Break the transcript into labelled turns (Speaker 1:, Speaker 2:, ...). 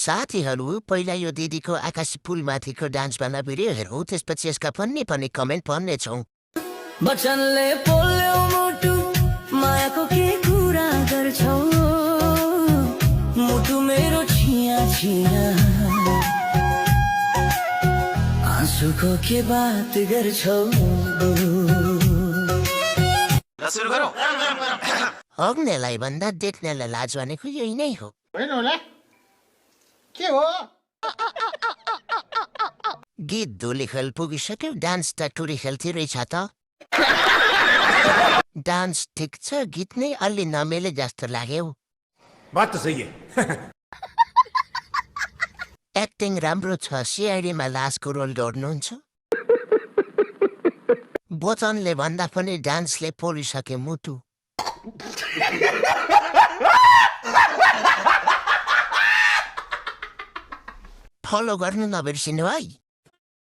Speaker 1: साथीहरू पहिला यो दिदीको आकाशी पुलमाथिको डान्स बना भिडियो हेरौँ त्यसपछि यसका पनि कमेन्ट पढ्नेछौँ
Speaker 2: वचनले बोल्यो मुटु मायाको के कुरा गर्छौ मुटु मेरो छिया छिया आँसुको के बात गर्छौ
Speaker 3: सुरु गरौँ
Speaker 1: अग्नेलाई भन्दा देख्नेलाई लाज भनेको यही नै हो
Speaker 4: होइन होला के हो
Speaker 1: गीत धुली खेल पुगिसक्यो डान्स त टुरी खेल्थी रहेछ त डान्स ठिक छ गीत नै अलि नमेले जस्तो लाग्यो
Speaker 3: बात त सही है
Speaker 1: एक्टिङ राम्रो छ सिआइडीमा लासको रोल गर्नुहुन्छ वचनले भन्दा पनि डान्सले पोलिसके मुटु फलो गर्नु नबिर्सिनु है